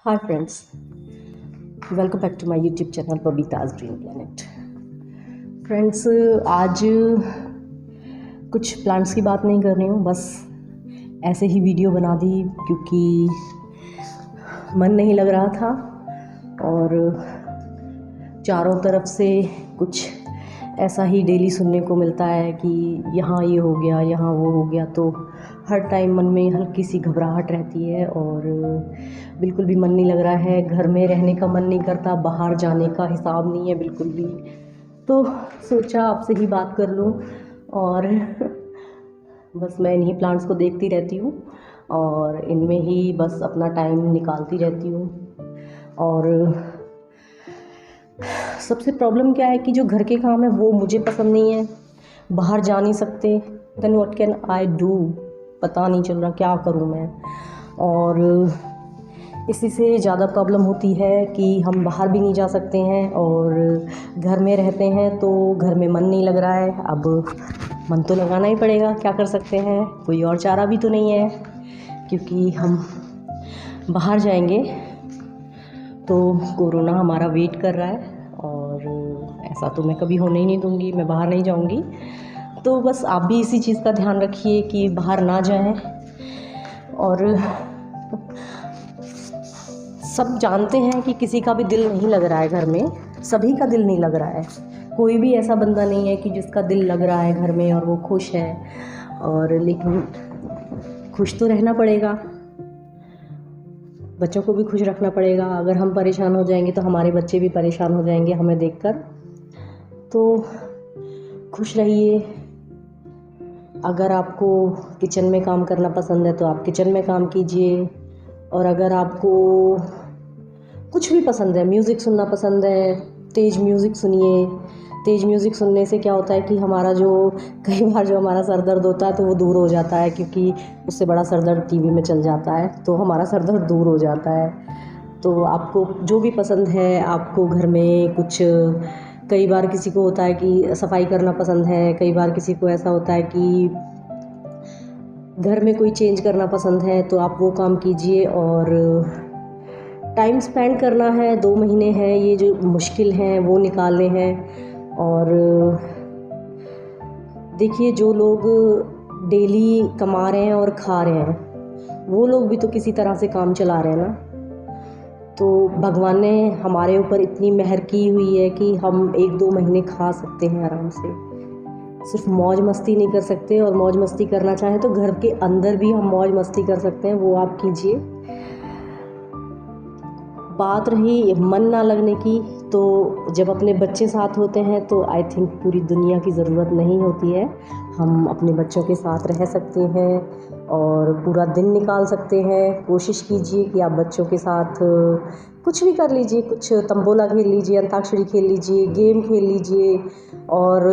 Hi friends, welcome back to my YouTube channel Babita's dream planet. Friends, आज कुछ plants की बात नहीं कर रही हूँ, बस ऐसे ही वीडियो बना दी क्योंकि मन नहीं लग रहा था और चारों तरफ से कुछ ऐसा ही डेली सुनने को मिलता है कि यहाँ ये हो गया, यहाँ वो हो गया, तो हर टाइम मन में हल्की सी घबराहट रहती है और बिल्कुल भी मन नहीं लग रहा है। घर में रहने का मन नहीं करता, बाहर जाने का हिसाब नहीं है बिल्कुल भी। तो सोचा आपसे ही बात कर लूँ और बस मैं इन्हीं प्लांट्स को देखती रहती हूँ और इनमें ही बस अपना टाइम निकालती रहती हूँ। और सबसे प्रॉब्लम क्या है कि जो घर के काम है वो मुझे पसंद नहीं है, बाहर जा नहीं सकते। Then what can I do, पता नहीं चल रहा क्या करूं मैं। और इसी से ज़्यादा प्रॉब्लम होती है कि हम बाहर भी नहीं जा सकते हैं और घर में रहते हैं तो घर में मन नहीं लग रहा है। अब मन तो लगाना ही पड़ेगा, क्या कर सकते हैं, कोई और चारा भी तो नहीं है क्योंकि हम बाहर जाएंगे तो कोरोना हमारा वेट कर रहा है और ऐसा तो मैं कभी होने ही नहीं दूंगी, मैं बाहर नहीं जाऊंगी। तो बस आप भी इसी चीज़ का ध्यान रखिए कि बाहर ना जाएं। और सब जानते हैं कि किसी का भी दिल नहीं लग रहा है घर में, सभी का दिल नहीं लग रहा है। कोई भी ऐसा बंदा नहीं है कि जिसका दिल लग रहा है घर में और वो खुश है। और लेकिन खुश तो रहना पड़ेगा, बच्चों को भी खुश रखना पड़ेगा। अगर हम परेशान हो जाएंगे तो हमारे बच्चे भी परेशान हो जाएंगे हमें देखकर। तो खुश रहिए। अगर आपको किचन में काम करना पसंद है तो आप किचन में काम कीजिए, और अगर आपको कुछ भी पसंद है, म्यूज़िक सुनना पसंद है, तेज़ म्यूज़िक सुनिए। तेज़ म्यूज़िक सुनने से क्या होता है कि हमारा जो कई बार जो हमारा सर दर्द होता है तो वो दूर हो जाता है, क्योंकि उससे बड़ा सर दर्द टीवी में चल जाता है, तो हमारा सर दर्द दूर हो जाता है। तो आपको जो भी पसंद है, आपको घर में कुछ, कई बार किसी को होता है कि सफाई करना पसंद है, कई बार किसी को ऐसा होता है कि घर में कोई चेंज करना पसंद है, तो आप वो काम कीजिए। और टाइम स्पेंड करना है, 2 महीने हैं ये जो मुश्किल हैं वो निकालने हैं। और देखिए, जो लोग डेली कमा रहे हैं और खा रहे हैं वो लोग भी तो किसी तरह से काम चला रहे हैं ना। तो भगवान ने हमारे ऊपर इतनी मेहर की हुई है कि हम 1-2 महीने खा सकते हैं आराम से। सिर्फ मौज मस्ती नहीं कर सकते, और मौज मस्ती करना चाहें तो घर के अंदर भी हम मौज मस्ती कर सकते हैं, वो आप कीजिए। बात रही मन ना लगने की, तो जब अपने बच्चे साथ होते हैं तो आई थिंक पूरी दुनिया की ज़रूरत नहीं होती है। हम अपने बच्चों के साथ रह सकते हैं और पूरा दिन निकाल सकते हैं। कोशिश कीजिए कि आप बच्चों के साथ कुछ भी कर लीजिए, कुछ तंबोला खेल लीजिए, अंताक्षरी खेल लीजिए, गेम खेल लीजिए, और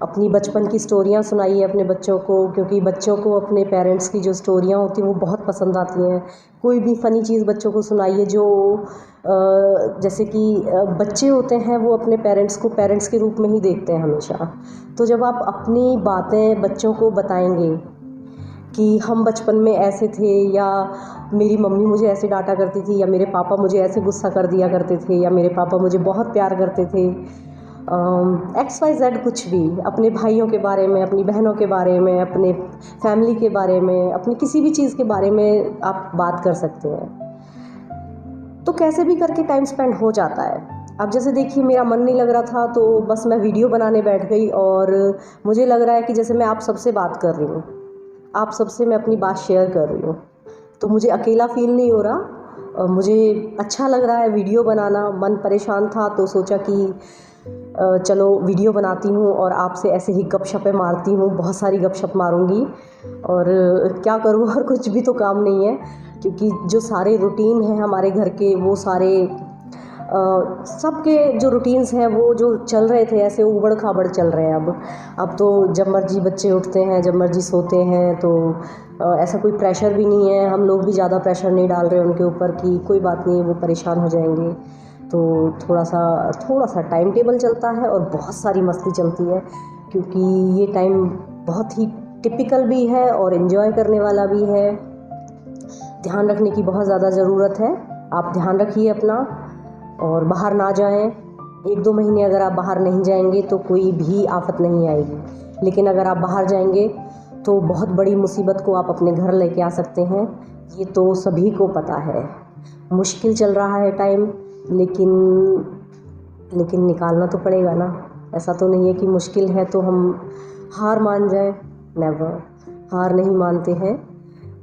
अपनी बचपन की स्टोरियाँ सुनाइए अपने बच्चों को, क्योंकि बच्चों को अपने पेरेंट्स की जो स्टोरियाँ होती हैं वो बहुत पसंद आती हैं। कोई भी फ़नी चीज़ बच्चों को सुनाइए जो जैसे कि बच्चे होते हैं वो अपने पेरेंट्स को पेरेंट्स के रूप में ही देखते हैं हमेशा। तो जब आप अपनी बातें बच्चों को बताएंगे कि हम बचपन में ऐसे थे, या मेरी मम्मी मुझे ऐसे डांटा करती थी, या मेरे पापा मुझे ऐसे गुस्सा कर दिया करते थे, या मेरे पापा मुझे बहुत प्यार करते थे, XYZ कुछ भी, अपने भाइयों के बारे में, अपनी बहनों के बारे में, अपने फैमिली के बारे में, अपनी किसी भी चीज़ के बारे में आप बात कर सकते हैं। तो कैसे भी करके टाइम स्पेंड हो जाता है। अब जैसे देखिए, मेरा मन नहीं लग रहा था तो बस मैं वीडियो बनाने बैठ गई, और मुझे लग रहा है कि जैसे मैं आप सबसे बात कर रही हूँ, आप सबसे मैं अपनी बात शेयर कर रही हूँ, तो मुझे अकेला फील नहीं हो रहा। मुझे अच्छा लग रहा है वीडियो बनाना। मन परेशान था तो सोचा कि चलो वीडियो बनाती हूँ और आपसे ऐसे ही गपशपें मारती हूँ, बहुत सारी गपशप मारूंगी। और क्या करूँ, और कुछ भी तो काम नहीं है, क्योंकि जो सारे रूटीन हैं हमारे घर के, वो सारे सबके जो रूटीन्स हैं वो जो चल रहे थे ऐसे उबड़ खाबड़ चल रहे हैं। अब तो जब मर्जी बच्चे उठते हैं, जब मर्जी सोते हैं, तो ऐसा कोई प्रेशर भी नहीं है। हम लोग भी ज़्यादा प्रेशर नहीं डाल रहे उनके ऊपर कि कोई बात नहीं वो परेशान हो जाएंगे। तो थोड़ा सा टाइम टेबल चलता है और बहुत सारी मस्ती चलती है, क्योंकि ये टाइम बहुत ही टिपिकल भी है और इन्जॉय करने वाला भी है। ध्यान रखने की बहुत ज़्यादा ज़रूरत है। आप ध्यान रखिए अपना और बाहर ना जाएं। 1-2 महीने अगर आप बाहर नहीं जाएंगे तो कोई भी आफत नहीं आएगी, लेकिन अगर आप बाहर जाएंगे तो बहुत बड़ी मुसीबत को आप अपने घर लेके आ सकते हैं। ये तो सभी को पता है। मुश्किल चल रहा है टाइम, लेकिन निकालना तो पड़ेगा ना। ऐसा तो नहीं है कि मुश्किल है तो हम हार मान जाएं। नेवर, हार नहीं मानते हैं।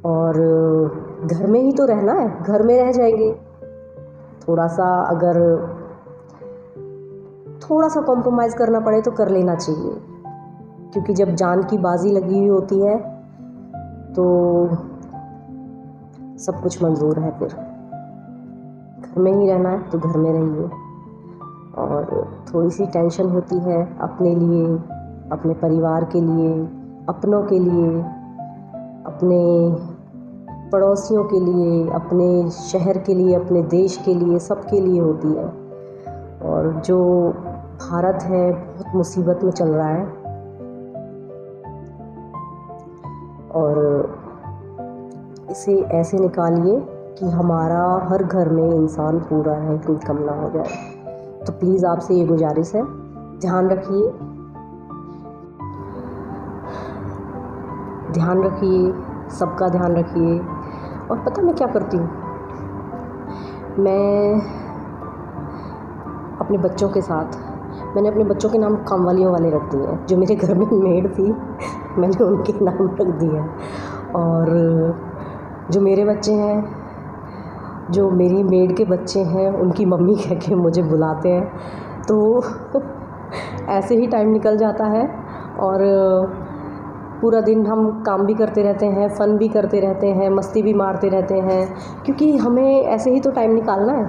और घर में ही तो रहना है, घर में रह जाएंगे। थोड़ा सा कॉम्प्रोमाइज़ करना पड़े तो कर लेना चाहिए, क्योंकि जब जान की बाजी लगी हुई होती है तो सब कुछ मंजूर है। फिर घर में ही रहना है तो घर में रहिए। और थोड़ी सी टेंशन होती है अपने लिए, अपने परिवार के लिए, अपनों के लिए, अपने पड़ोसियों के लिए, अपने शहर के लिए, अपने देश के लिए, सबके लिए होती है। और जो भारत है बहुत मुसीबत में चल रहा है, और इसे ऐसे निकालिए कि हमारा हर घर में इंसान पूरा है, कोई कम ना हो जाए। तो प्लीज़ आपसे ये गुजारिश है, ध्यान रखिए, सबका ध्यान रखिए। और पता मैं क्या करती हूँ, मैंने अपने बच्चों के नाम कामवालियों वाले रख दिए हैं। जो मेरे घर में मेड थी मैंने उनके नाम रख दिए हैं। और जो मेरे बच्चे हैं, जो मेरी मेड के बच्चे हैं, उनकी मम्मी कह के मुझे बुलाते हैं। तो ऐसे ही टाइम निकल जाता है और पूरा दिन हम काम भी करते रहते हैं, फ़न भी करते रहते हैं, मस्ती भी मारते रहते हैं, क्योंकि हमें ऐसे ही तो टाइम निकालना है।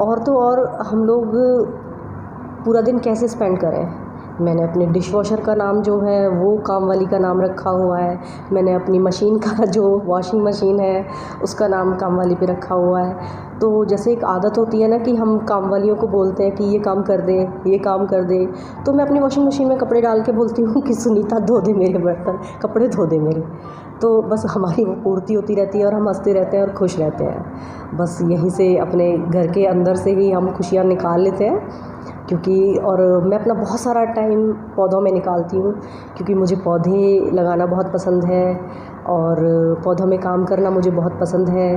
और तो और हम लोग पूरा दिन कैसे स्पेंड करें। मैंने अपने डिशवॉशर का नाम जो है वो कामवाली का नाम रखा हुआ है। मैंने अपनी मशीन का, जो वॉशिंग मशीन है, उसका नाम कामवाली पे रखा हुआ है। तो जैसे एक आदत होती है ना कि हम कामवालियों को बोलते हैं कि ये काम कर दे, ये काम कर दे। तो मैं अपनी वॉशिंग मशीन में कपड़े डाल के बोलती हूँ कि सुनीता धो दे मेरे बर्तन, कपड़े धो दे मेरे। तो बस हमारी वो पूर्ति होती रहती है और हम हंसते रहते हैं और खुश रहते हैं। बस यहीं से, अपने घर के अंदर से ही हम खुशियाँ निकाल लेते हैं। और मैं अपना बहुत सारा टाइम पौधों में निकालती हूँ, क्योंकि मुझे पौधे लगाना बहुत पसंद है और पौधों में काम करना मुझे बहुत पसंद है।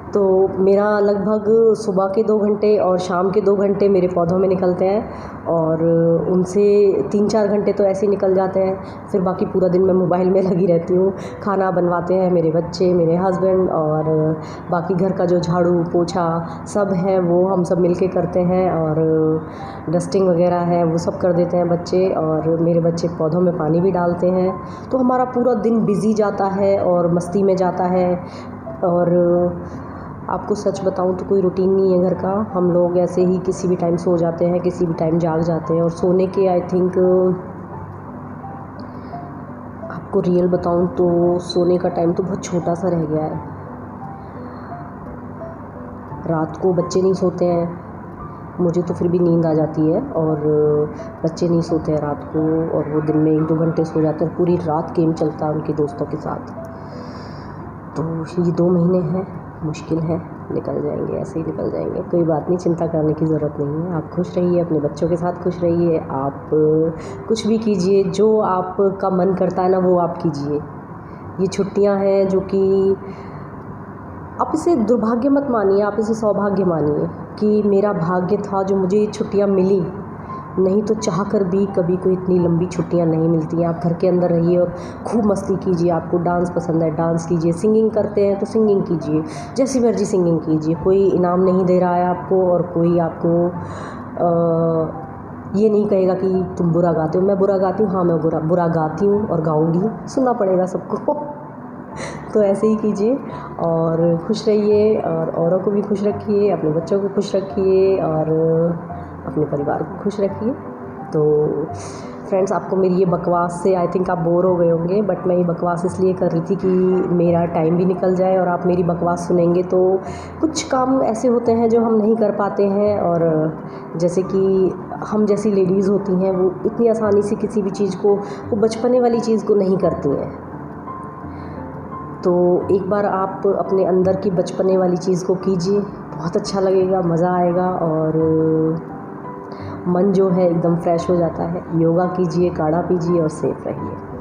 तो मेरा लगभग सुबह के 2 घंटे और शाम के 2 घंटे मेरे पौधों में निकलते हैं, और उनसे 3-4 घंटे तो ऐसे ही निकल जाते हैं। फिर बाकी पूरा दिन मैं मोबाइल में लगी रहती हूँ। खाना बनवाते हैं मेरे बच्चे, मेरे हस्बैंड, और बाकी घर का जो झाड़ू पोछा सब है वो हम सब मिलके करते हैं, और डस्टिंग वगैरह है वो सब कर देते हैं बच्चे, और मेरे बच्चे पौधों में पानी भी डालते हैं। तो हमारा पूरा दिन बिज़ी जाता है और मस्ती में जाता है। और आपको सच बताऊं तो कोई रूटीन नहीं है घर का। हम लोग ऐसे ही किसी भी टाइम सो जाते हैं, किसी भी टाइम जाग जाते हैं। और सोने के आई थिंक, आपको रियल बताऊं तो सोने का टाइम तो बहुत छोटा सा रह गया है। रात को बच्चे नहीं सोते हैं, मुझे तो फिर भी नींद आ जाती है, और बच्चे नहीं सोते हैं रात को, और वो दिन में 1-2 घंटे सो जाते हैं। पूरी रात गेम चलता है उनके दोस्तों के साथ। तो ये 2 महीने हैं, मुश्किल है, निकल जाएंगे, ऐसे ही निकल जाएंगे। कोई बात नहीं, चिंता करने की ज़रूरत नहीं है। आप खुश रहिए, अपने बच्चों के साथ खुश रहिए। आप कुछ भी कीजिए, जो आपका मन करता है ना वो आप कीजिए। ये छुट्टियां हैं जो कि आप इसे दुर्भाग्य मत मानिए, आप इसे सौभाग्य मानिए कि मेरा भाग्य था जो मुझे ये छुट्टियाँ मिली। नहीं तो चाह कर भी कभी कोई इतनी लंबी छुट्टियां नहीं मिलती हैं। आप घर के अंदर रहिए और खूब मस्ती कीजिए। आपको डांस पसंद है, डांस कीजिए। सिंगिंग करते हैं तो सिंगिंग कीजिए, जैसी मर्जी सिंगिंग कीजिए। कोई इनाम नहीं दे रहा है आपको, और कोई आपको ये नहीं कहेगा कि तुम बुरा गाते हो। मैं बुरा गाती हूँ, हाँ मैं बुरा गाती हूँ और गाऊँगी, सुनना पड़ेगा सबको। तो ऐसे ही कीजिए और खुश रहिए, और औरों को भी खुश रखिए, अपने बच्चों को खुश रखिए, और अपने परिवार को खुश रखिए। तो फ्रेंड्स, आपको मेरी ये बकवास से आई थिंक आप बोर हो गए होंगे, बट मैं ये बकवास इसलिए कर रही थी कि मेरा टाइम भी निकल जाए और आप मेरी बकवास सुनेंगे। तो कुछ काम ऐसे होते हैं जो हम नहीं कर पाते हैं, और जैसे कि हम जैसी लेडीज़ होती हैं वो इतनी आसानी से किसी भी चीज़ को, वो बचपने वाली चीज़ को नहीं करती हैं। तो एक बार आप अपने अंदर की बचपने वाली चीज़ को कीजिए, बहुत अच्छा लगेगा, मज़ा आएगा और मन जो है एकदम फ्रेश हो जाता है। योगा कीजिए, काढ़ा पीजिए और सेफ रहिए।